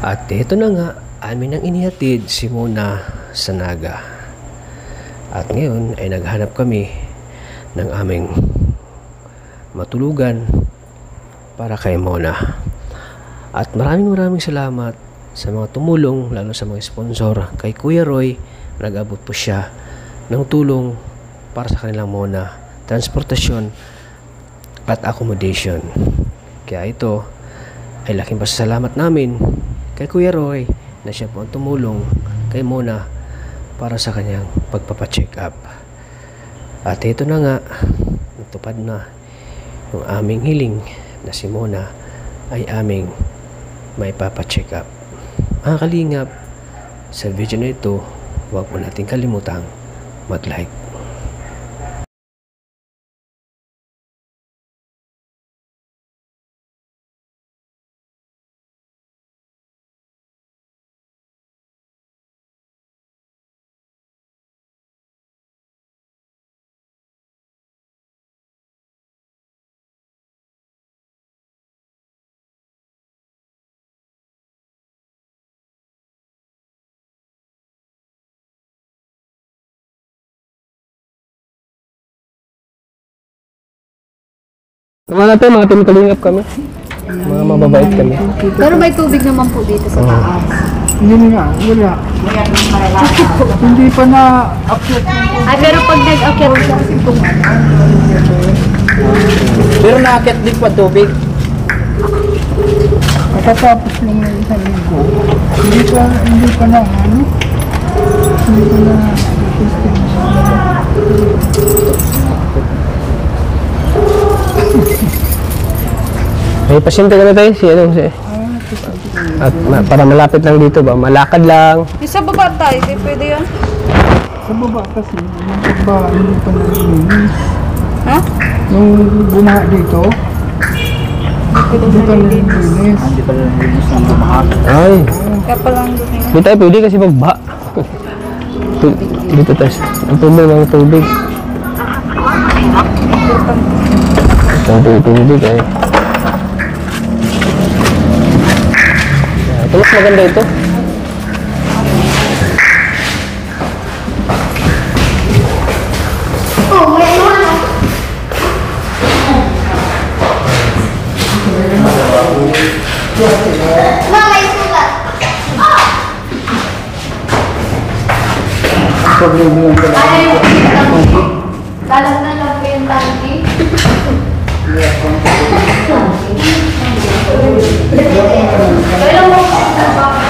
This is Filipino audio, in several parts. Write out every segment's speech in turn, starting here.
At ito na nga, amin ang inihatid si Mona sa Naga. At ngayon ay naghanap kami ng aming matulugan para kay Mona. At maraming salamat sa mga tumulong, lalo sa mga sponsor. Kay Kuya Roy, nag-abot po siya ng tulong para sa kanilang Mona, transportasyon at accommodation. Kaya ito ay laking pasasalamat namin kay Kuya Roy na siya po ang tumulong kay Mona para sa kanyang pagpapacheck up. At ito na nga, natupad na yung aming hiling na si Mona ay aming may papacheck up. Mga kalingap, sa video na ito, huwag mo natin kalimutang mag-like. Mga natin, mga tinutulingap kami. Mga mababait kami. Pero may tubig naman po dito sa taas. Hindi nga, wala. Hindi pa na-akyat. Ay, pero pag nag-akyat Pero naakyat din pa tubig. Matatapos lang ng isang linggo. Hindi pa na, ano? Hindi pa na May pasyente ka na tayo, At para malapit lang dito ba, malakad lang. yung sa baba tayo, di pwede yun? sa baba kasi, yung pagba, hindi pa nalilinis. Ha? Yung bumaha dito, hindi pa nalilinis. Hindi pa rin linis ng bumahan. Ay, Kaya pa lang doon yun. di tayo pwede kasi magbaha. Dito tayo, ang tubig ng tubig. Ang tubig ay. Ito mas maganda ito. Kalang na lang po yung tangki. Kailan mo po sa baka?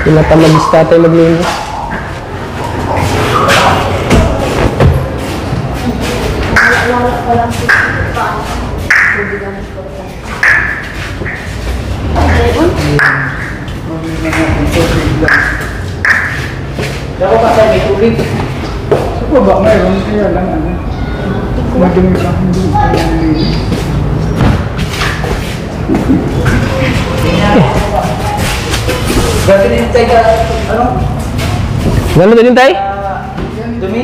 Tinatamagis tatay maglinis. Dapat pa tayo may tubig. Sa baba ngayon, kaya lang, ano? Madumi pa, hindi pa nalilinis. Grabe din tayo ka, ano? Gano'n din tayo? Dumi?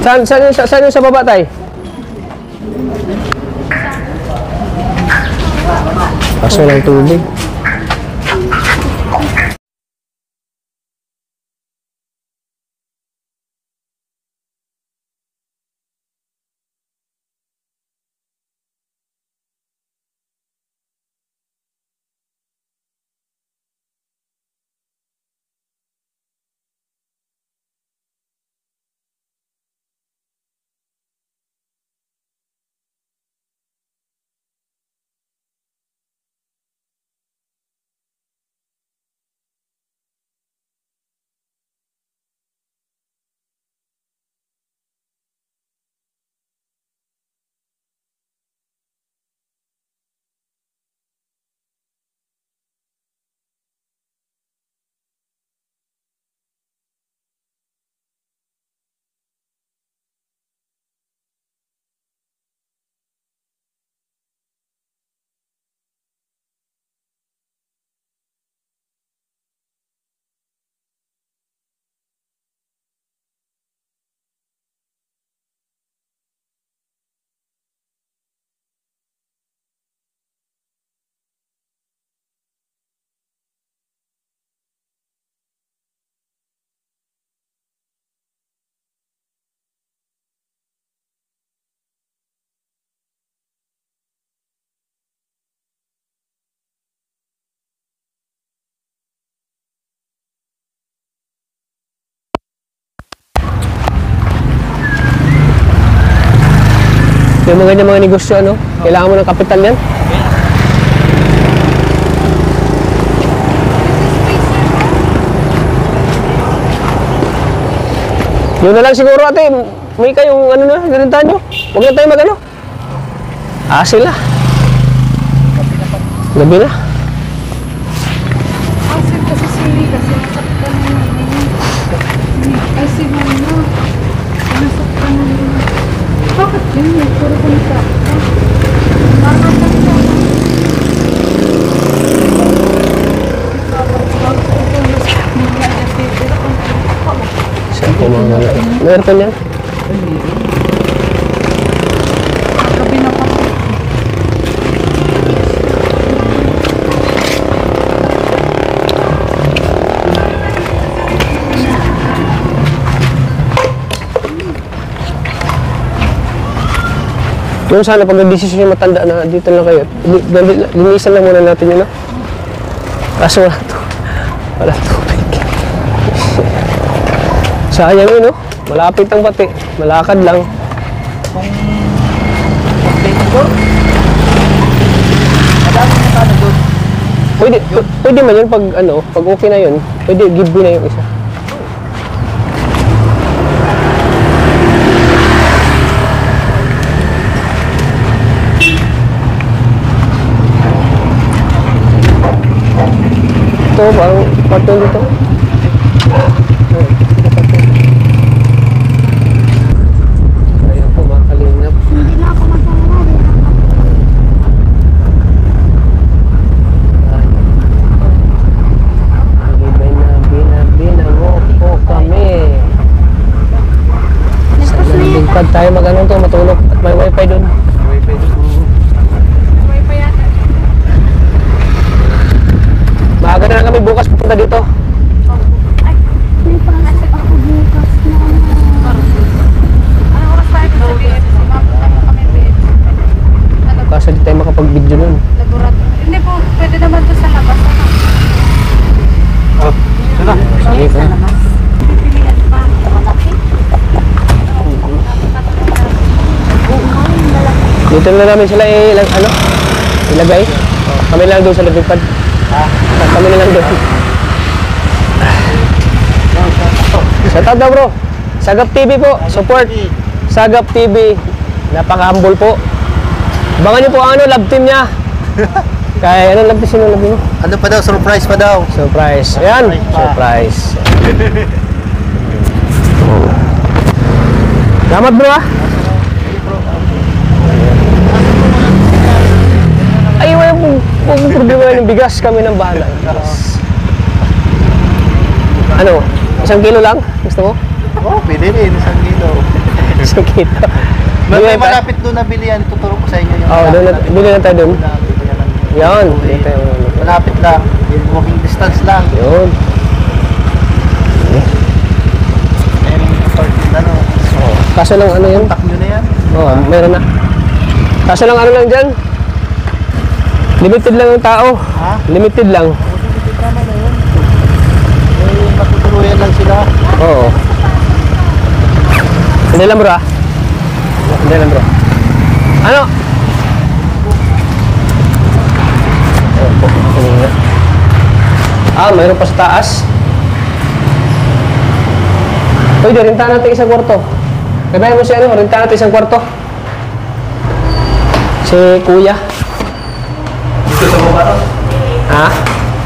Saan yung sa baba tayo? Kaso ng tubig. Yung mga ganyan mga negosyo, ano? Kailangan mo ng kapital yan. Yun na lang siguro ate, may kayong ano na, ganuntahan nyo. Huwag na tayo mag-ano. Sila. Gabi na. Asin kasi sili kasi nasaktan na yun. Ay, si Mama. Nasaktan na yun. Bakit yun? Puro ko nasaktan. Bakit siya? Saan po mga ano? Meron pa niyan? Gabi na pa. Yung sana pag nag-desisyon yung matanda na dito lang kayo, linisan lang muna natin yun, no? Kaso wala tubig. Sayang yun, no? Malapit ang pati. Malakad lang. Pwede man yun pag ano, pag okay na yun, pwede give me na yung isa. Ito, parang cartoon dito. Ayan po mga kalingap. Hindi na ako magkakaroon. Binango po kami. Sa nalilingpad tayo mag-ano to, matulog at may wifi dun. Wifi yata. Maaga na lang kami bukas pupunta dito. Ay, may pangasip ako bukas na. Anong oras tayo sa BFC? Mapunta mo kami BFC. Kasi di tayo makapag-video nun. Laboratory. Hindi po, pwede naman to sa labas. Sige ka. Pipilian pa. Malaki. Dito na namin sila ilagay. Kami lang doon sa lubigpad. Kami na lang doon. Shout out daw bro. Sagap TV po. Support. Sagap TV. Napaka-humble po. Abangan niyo po ang love team niya. Kaya love team? Sino love team mo? Ano pa daw? Surprise pa daw. Surprise. Ayan. Surprise. Salamat bro ah. Ay, wala pong problema ng bigas. Kami ng bahala. Ano? 1 kilo lang? Gusto mo? Oh, pwede rin. 1 kilo. 1 kilo. May malapit doon na bilihan. Tuturo ko sa inyo yung Bili na tayo doon. Yan. Malapit lang. Walking distance lang. Yun. Ayun yung apartment ano. Kaso lang ano yun? Contact nyo na yan. Oo, meron na. Kaso lang ano lang dyan? Limited lang yung tao. Ha? Limited lang. Tama na yun. May matuturuyan lang sila. Oo. Hindi lang bro ah. Hindi lang bro. Ano? Mayroon pa sa taas. Pwede, rintahan natin isang kwarto. Kaya mo si ano, rintahan natin isang kwarto. Si Kuya. Dito sa baba no? Ha?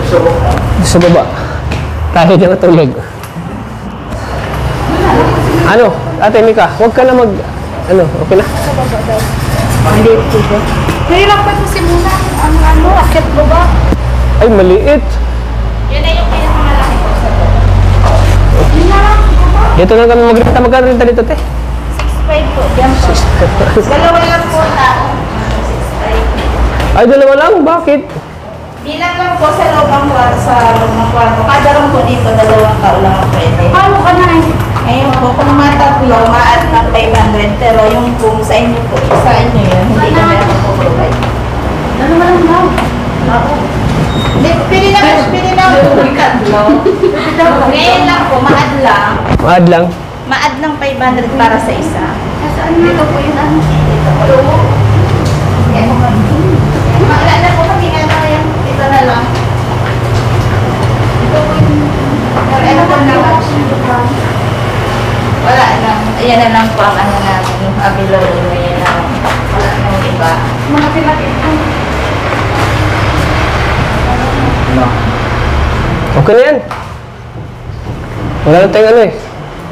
Sa baba. Sa baba. Tayo na matulog. Ano? Ate Mika, huwag ka na ano, okay na? Hindi po. Mahirap pa po si Muna. Ano, akit mo ba? Ay, maliit. Yan na yung pinakamalaki ko sa to. Yun na lang. Dito na kami magrenta. Magkano rinta dito, te? 6.5 po. Yan po. Dalawa lang po tao. 6.5. Ay, dalawa lang. Bakit? Bilang lang po sa loob ng kwarto. Kada room po dito, 2 tao lang ang pwede. Paano ka na eh? Ngayon po, kung matatlo, ma-add ng 500. Pero yung kung sa inyo po, sa inyo yun, hindi kami ako po provide. Dalawa lang daw. Oo. Hindi, pili na ngayon lang po, ma-add lang. Maad lang. Ma-add ng 500 para sa isa. Dito po yun ano. dito. Wala na po kami ano yan. Ito na lang. Ito po yung... Ano po na lang. Wala na. Ayan na lang po ang ano natin. Yung abilolo na yan na. Wala na yung iba. Mga pinakit po. Okay na yan. Wala na tayong ano eh.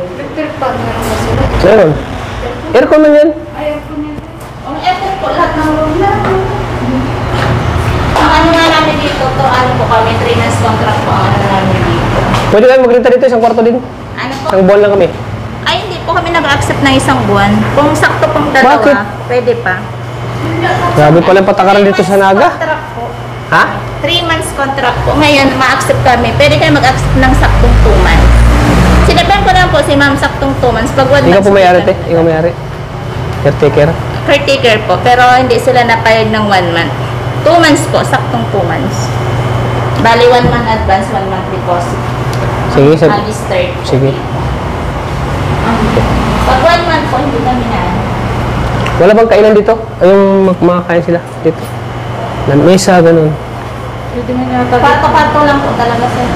Electric pan meron ba sila? Meron. Aircon man yan. Ayaw po nito. Ang electric po lahat ng room na. Ang ano nga namin dito to, ano po kami, 3 months contract po ang ano namin dito. Pwede kayo mag-renta dito, isang kwarto din. Ano po? Isang buwan lang kami. Ay, hindi po kami nag-accept ng isang buwan. Kung sakto pong dalawa, Bakit? pwede pa. Grabe pala yung patakaran dito sa Naga. Contract po. Ha? 3 months contract po. Ngayon, ma-accept kami. Pwede kayo mag-accept ng saktong 2 months. Sinabihan ko lang po si ma'am saktong 2 months. Pag 1 month, Ikaw po may-ari, te. Ikaw may-ari. Caretaker. caretaker po. Pero hindi sila napayag ng 1 month. 2 months po. Saktong 2 months. Bali, 1 month advance, 1 month deposit. Sige, Mag-start po. sige. Pag 1 month po, hindi kami na. Wala bang kainan dito? Ay, yung makakain sila dito. Na mesa, ganun. Pato-pato lang po talaga sila.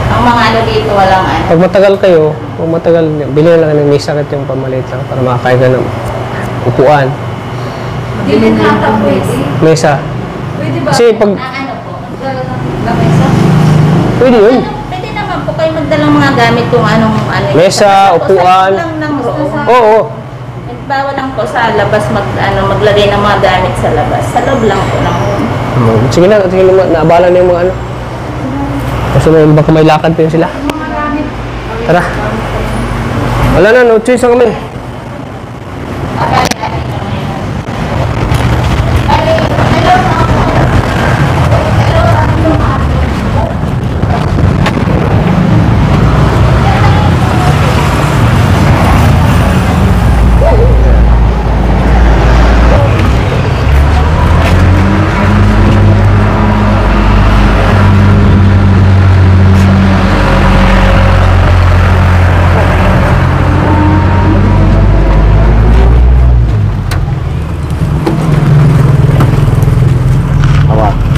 Ang mga ano dito, walang ano. Pag matagal kayo, bili na lang ng mesa at yung pamalit lang para makakain ka ng upuan. Hindi din nata pwede. Mesa. Pwede ba? Kasi pag, Ano po? Lamesa? pwede yun. Pwede naman po kayo magdalang mga gamit kung anong ano. Mesa, Basta po, upuan. sa lang ng room. Oo. Bawal lang po sa labas maglagay ng mga gamit sa labas. Sa loob lang po ng room. Sige na, naabala na yung mga ano. Kasi baka may lakad pa yun sila. Tara. Wala na, no choice na kami.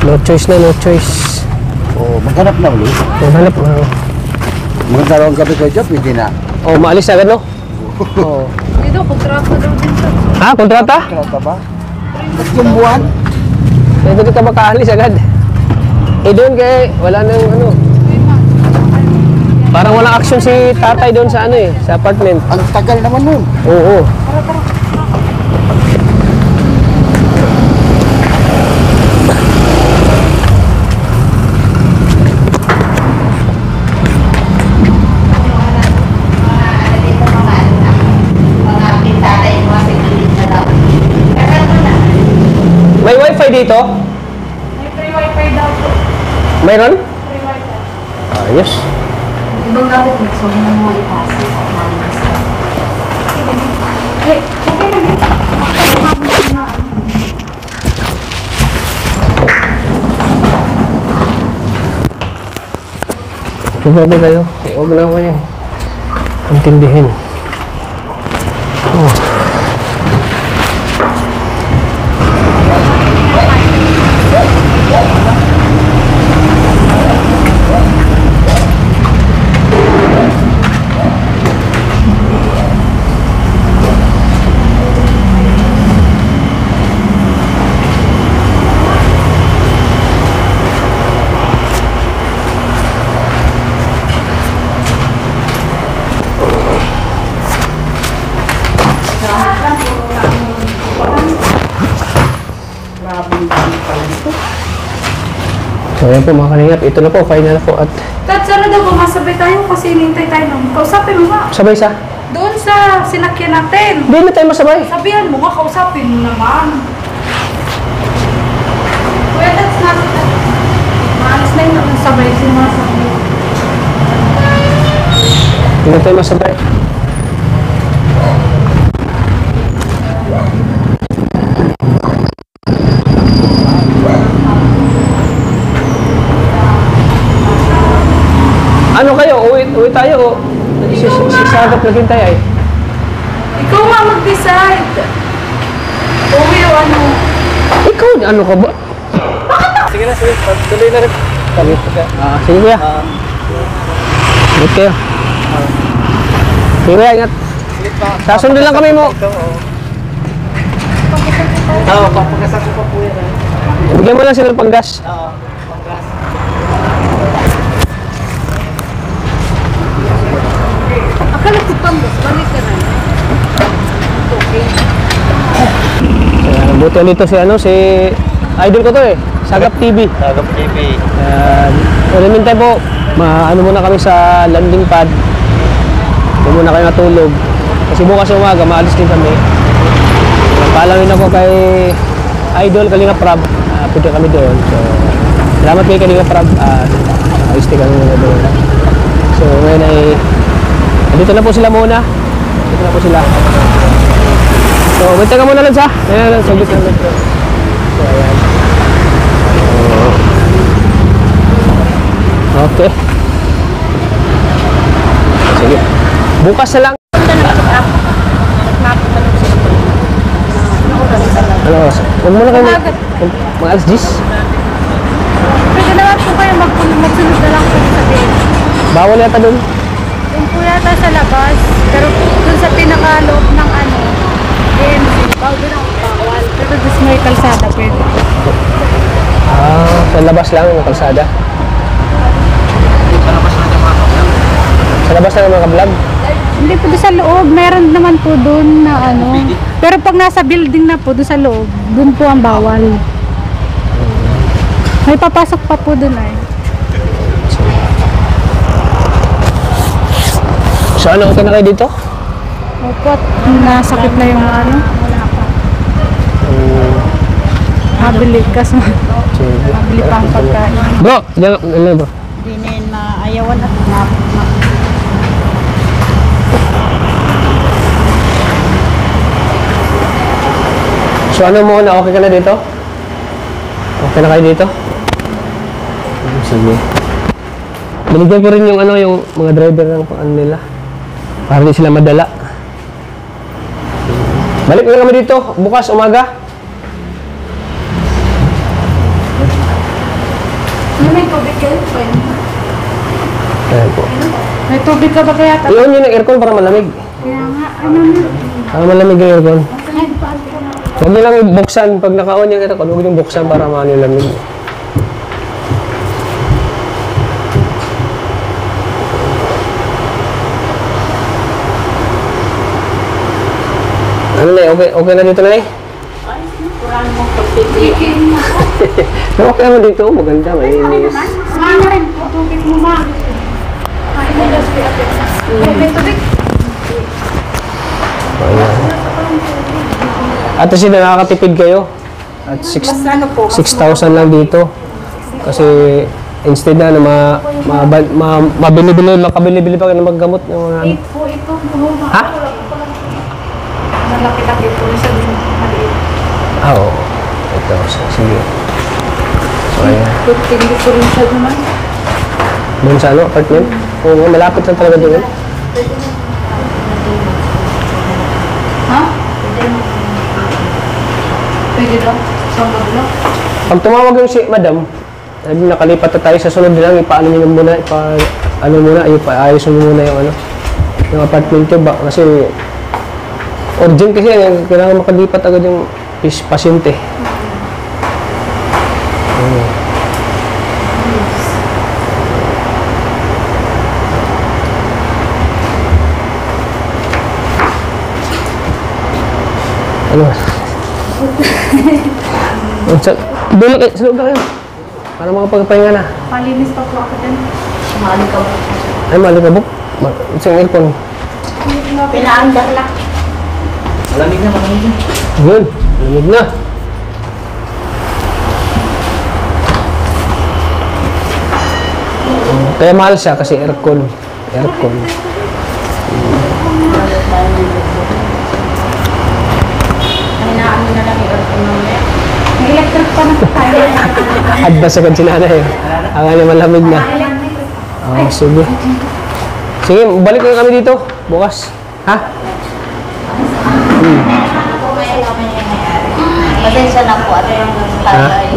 No choice na, no choice. Oh, maghanap na ulit. Maghanap na. Magdalawang gabi kayo dyan, pwede na. Oh, maalis agad, no? Oo. Dito, kontrata daw din siya. Ha? Kontrata? Kontrata ba? Tatlong buwan? Pwede ka makaalis agad. Eh doon kay, wala nang ano. Parang walang action si tatay doon sa ano eh, sa apartment. Ang tagal naman nun. Oo. May wifi dito? May free wifi daw po. Mayroon? Free wifi. Ayos. Ibang gamit mo, so hindi mo ipasa. Eh, okay na dito. Subabi kayo. Huwag na ako yan. Intindihin. Oh. So ayan po mga kalingap, ito na po, final na po at Kat, sana daw bumasabay tayo kasi hinintay tayo nung kausapin mo nga. sabay sa. Doon sa sinakyan natin. Hindi na tayo masabay. Sabihan mo nga, kausapin mo naman. Kuya, that's not... Maalis na yung sabay sinasabi. Hindi na tayo masabay. Ano kayo? Uwi tayo o? Sisagap na tayo ay. Ikaw nga mag-decide. Uwi o ano. Ikaw, ano ka ba? Sige na, sige. Tuloy na rin. Kami ka. Sige kuya. Ingat kayo. Sige kuya, ingat. Sasundo lang kami mo. Oo, papagasan ko pa po yan. Bigyan mo lang sila ng panggas. Oo, panggas. Akala ko pambas. Balik ka na. Okay. Buti dito si si idol ko to eh. Sagap TV. Sagap TV. Meantime po, ano muna kami sa landing pad. Doon muna kayo natulog. Kasi bukas umaga, maalis din kami. Paalam rin ako kay Idol Kalinga Prab. Punta kami doon. So, salamat kay Kalinga Prab. Ayos din kami muna doon. So, ngayon ay dito na po sila muna. Dito na po sila. So, benta ka muna lang sa. Ayan, saglit na lang. So, ayan. Okay. Sige. Bukas na lang. Ano oras? Huwag muna kayo mag-alas 10. Pwede naman po kayo magsunod na lang po sa bed. Bawal yata doon. Yung po yata sa labas. Pero dun sa pinakaloob ng ano, AMC, doon ang bawal. Pero dun may kalsada pwede. Sa labas lang ng kalsada. Sa labas lang ng mga vlog. Hindi po doon sa loob. Meron naman po doon na ano. Pero pag nasa building na po doon sa loob, doon po ang bawal. May papasok pa po doon ay. So ano, okay na kayo dito? Opo, at nasakit na yung ano. Wala pa. Mabili kasi. Mabili pa ang pagkain. Bro, diyan bro. Hindi na ayawan at So ano muna, okay ka na dito? Okay na kayo dito? Sige. Binigyan ko rin yung ano, yung mga driver ng ano nila. Para di sila madala. Balik na kami dito, bukas, umaga. May tubig kayo? Ayan po. May tubig ka ba kaya? I-on yun ng aircon para malamig. Kaya nga, ano na? Para malamig yung aircon. Huwag nyo lang buksan. Pag naka-on yung aircon, huwag nyo buksan para maano yung lamig. Ano na, okay na dito na eh? Pero okay naman dito, maganda, malinis. Sana rin po, tubig mo ma. May tubig? At kasi nakakatipid kayo. At 6,000 lang dito. Kasi instead na mabili-bili, makabili-bili pa kayo ng maggamot. Ito. Ha? Malaki-laki po isa din. Maliit. Oo. Ito, sige. So, ayan. Hindi ko rin siya naman. Doon sa ano, apartment? Oo, malapit lang talaga doon. Ha? Pwede daw? Sa maglo? Pag tumawag yung si madam, sabi nakalipat na tayo sa sunod lang, ipaano nyo muna, ipaayos nyo muna yung ano, yung apartment ko ba, kasi urgent kasi yan, kailangan makalipat agad yung pasyente. Ano? Dulu kayo, sa loob na kayo. Para makapagpahinga na. Palinis pa po ako dyan. Ay, malikabok. Isang aircon. pinaandar lang. Malamig na. Yun, malamig na. Kaya mahal siya kasi aircon. Aircon. Hinaan mo na lang yung aircon mamaya. May electric pa na po tayo. Advance agad si nanay. Ang ano, malamig na. Oh, sige. Sige, balik na kami dito. Bukas. Ha? Pasensya na po at yung tagay,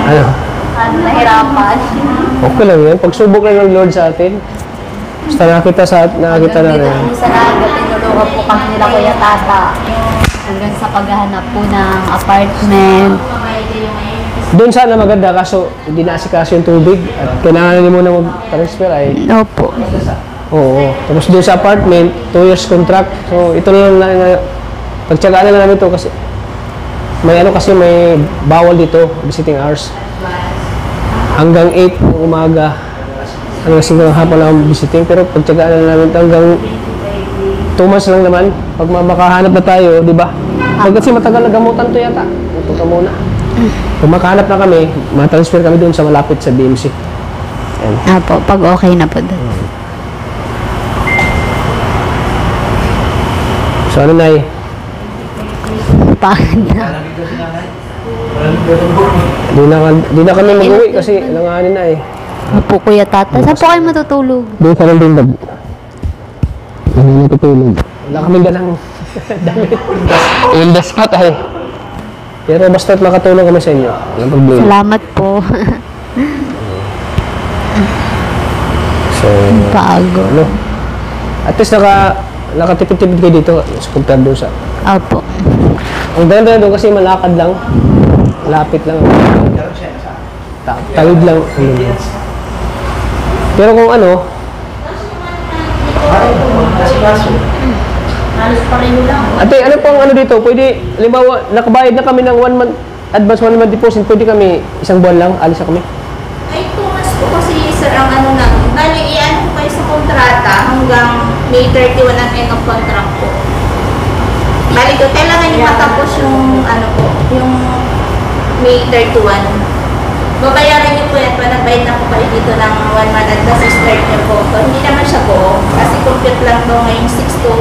Ano? nahirapan. Okay lang yan. Pagsubok lang ng Lord sa atin. Basta nakita na rin. Minsan na tinulungan po kami nila Kuya Tata. Hanggang sa paghahanap po ng apartment. Doon sana maganda kaso hindi naasikaso yung tubig at kailangan mo na mag-transfer ay Opo. oo. Tapos doon sa apartment, 2 years contract. So ito na lang pagtsagaan na lang namin ito kasi may bawal dito, visiting hours. Hanggang 8 ng umaga. Hanggang siguro hapon lang visiting pero pagtsagaan na lang namin ito hanggang 2 months lang naman. Pag makahanap na tayo, di ba? Pag kasi matagal na gamutan to yata. Ito ka muna. Kung makahanap na kami, matransfer kami doon sa malapit sa BMC. Ayan. Apo, pag okay na po doon. So ano, Nay? Pagod na. Di na kami mag-uwi kasi langanin na eh. Opo, Kuya Tata. Saan po kayo matutulog? Doon ka lang din natutulog. Wala kaming dalang damit. In the spot ay. Pero basta't makatulong kami sa inyo. Walang problema. Salamat po. So, Pagod. ano? At least nakatipid-tipid kayo dito as compared doon sa... Opo. Ang ganda doon kasi malakad lang. Lapit lang. Tawid lang. Pero kung ano, Halos pareho lang. ate, ano pang ano dito? Pwede, halimbawa, nakabayad na kami ng 1 month, advance 1 month deposit, pwede kami isang buwan lang, alis na kami. Ay, tumas po kasi sir ang ano na. Bali, i-ano po kayo sa kontrata hanggang May 31 ang end of contract po. Bali ko, kailangan nyo matapos yung ano po, yung May 31. Babayaran nyo po yan pa nagbayad na po kayo dito ng 1 month advance start nyo po. So, hindi naman siya po, kasi compute lang to ngayong 6 to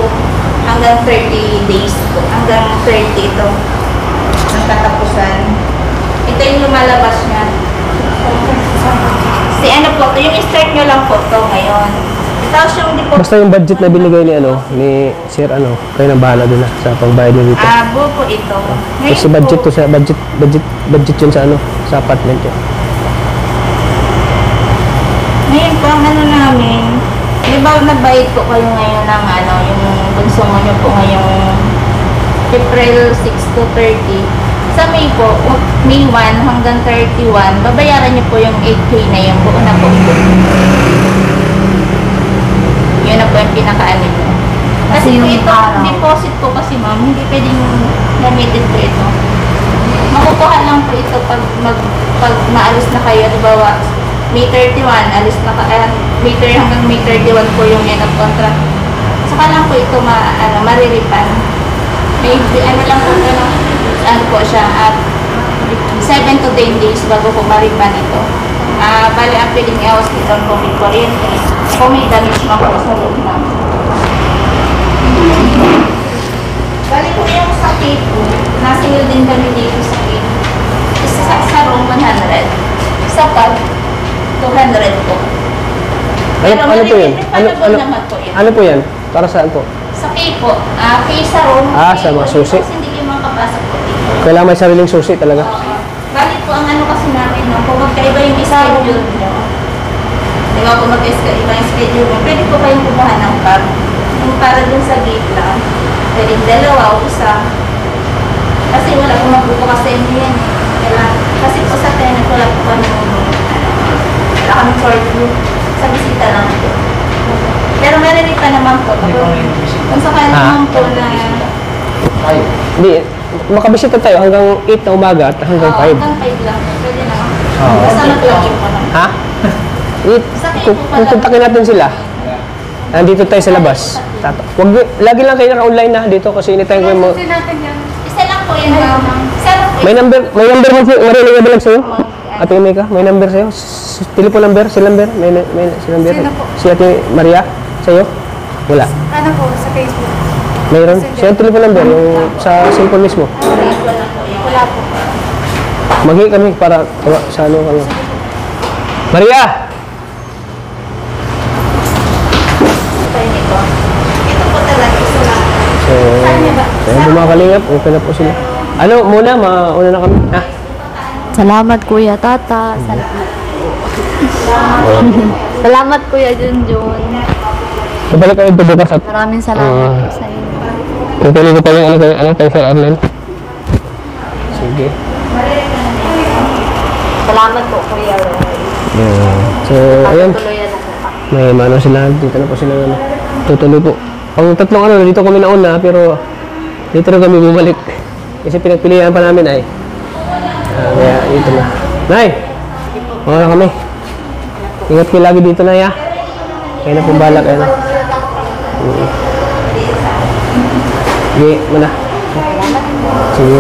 hanggang 30 days po. Hanggang 30 ito. Ang katapusan. Ito yung lumalabas niya. Si ano po, yung start nyo lang po to ngayon. Tapos yung deposit. Basta yung budget na binigay ni Sir kayo nang bahala doon sa pangbayad niyo dito. Buo po ito. Ngayon Kasi budget po, to sa budget yun sa apartment yun. ngayon po, ang ano namin, di ba nagbayad po kayo ngayon ng ano, yung bunso nyo po ngayong April 6 to 30. Sa May po, May 1 hanggang 31, babayaran nyo po yung 8K na yung buo na po. Yun na po yung pinaka-alin mo. Kasi po ito, deposit po kasi ma'am, hindi pwedeng gamitin po ito. Makukuha lang po ito pag maalis na kayo, diba, May 31, alis na May 30 hanggang May 31 po yung end of contract. Saka lang po ito mariripan. May ano lang po ano po siya at 7 to 10 days bago po maripan ito. Bali ang pwedeng i-house dito kung may kuryente, kung may damage man po sa loob na. Bali po yung sakit po, nasinil din kami dito sa kit. Isa sa room 100. Sa pag 200 po. Ano po yun? Naman po yun. Ano po yan? Para saan po? Sa kay po, kay sa room. Sa mga susi. Kasi hindi kayo makapasok po dito. Kailangan may sariling susi talaga. Bali po, ang ano kasi namin, no, kung magkaiba yung schedule nyo, di ba, kung magkaiba yung schedule mo, pwede po kayong kumuha ng card. Yung para dun sa gate lang, pwedeng dalawa o isa. Kasi wala po magbubukas sa inyo yan. Kasi po sa tenant, wala po kami wala kami short group. Sa bisita lang po. Pero mariripa naman po. Kung sakali naman po na... Hindi, makabisita tayo hanggang 8 na umaga at hanggang 5. Hanggang 5 lang. Pwede na. Basta mag-login po lang. Ha? Kontakin natin sila. Nandito tayo sa labas. Lagi lang kayo naka-online na dito kasi anytime ko mo. Susin natin yan. Isa lang po yan. Isa lang po. May number mo marinig ba lang sa'yo? Ate Mika, may number sa'yo? Telephone number? Si number? Si number? Sino po? Si Ate Maria? Sa'yo? Wala. Ano po, sa Facebook? Mayroon? Siya yung telephone number, yung sa cellphone mismo. Wala po. Maghi kami para sa ano kami. Maria! Ito po talaga. Isa lang. So, Kaya bumakalingap, okay na po sila. Ano, muna, mauna na kami. Ah, Salamat Kuya Tata. Salamat Kuya Junjun. kabalik kayo ito bukas at Maraming salamat po sa inyo. tutuloy ko pa yung ano kay Sir Arnel. Sige. Salamat po Kuya Roy. Yeah. So, ayan. Tuloyan na po. May mano sila, dito na po sila ano. Tutuloy po. Ang tatlong ano, dito kami nauna pero dito na kami bumalik. Kasi pinagpilihan pa namin ay. Kaya dito na. Nay! Mga na kami. Ingat kayo lagi dito na ya. Kaya na pong balak. Kaya na. Sige, muna. Sige.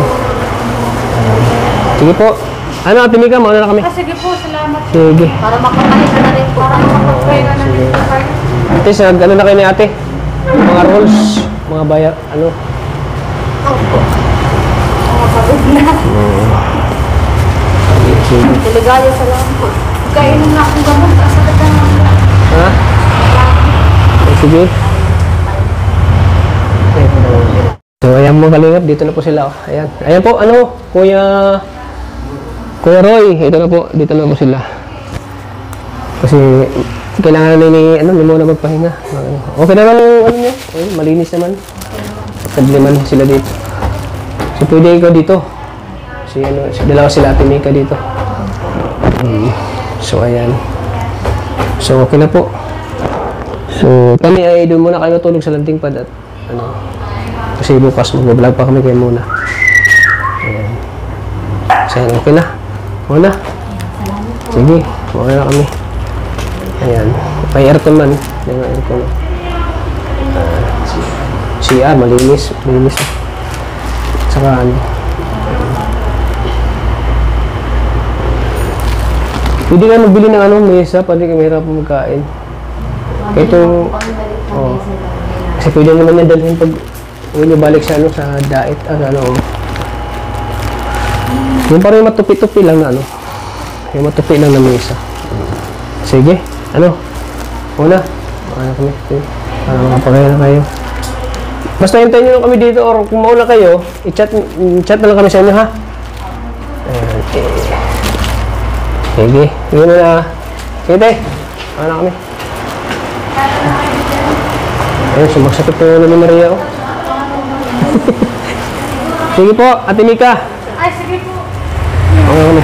Sige po. Ano, Ate Mika, mauna na kami. Sige po, salamat. Sige. Para makakahinga na rin po. Makapagpahinga na rin po kayo. Ate, ano na kayo ni ate? Mga rules, mga bayar, ano? Sige. Delegado salamat. Kainom na akong gamot. Asakit na nga. Ha? Sige. So, ayan mo kalingap. Dito na po sila. Oh. Ayan. Ayan po, ano? Kuya Roy. Ito na po. Dito na po sila. Kasi, kailangan na ni, ano, muna magpahinga. Okay na lang, ano nyo? Okay, malinis naman. Kadliman sila dito. So, pwede ikaw dito. Dalawa sila Ate Mika dito. So, ayan. So, okay na po. So, kami ay doon muna kayo matulog sa lanting pad at ano. Kasi bukas mag-vlog pa kami kayo muna. Ayan. So, ayan, okay na. Muna. Sige, okay na kami. Ayan. May aircon man. May aircon. CR, malinis. Malinis. Saka ano. Pwede ka magbili ng ano, mesa, pwede ka mahirap magkain. Ito, oh. Kasi pwede naman yan dalhin pag uwi nyo balik sa ano, sa diet, ano. Yung parang matupi-tupi lang na ano. Yung matupi lang na mesa. Sige, ano? Una, ano kami? Para makapagaya na kayo. Basta hintayin nyo lang kami dito or kung mauna kayo, i-chat na lang kami sa inyo ha. Sige, yun na. Sige te, ano kami? Ayun, sumagsakit po na ni Maria oh. Sige po, Ate Mika. Ay, sige po. Ano kami?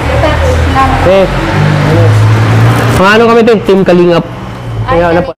Salamat. Ano kami te? Team Kalingap. Kaya ano po?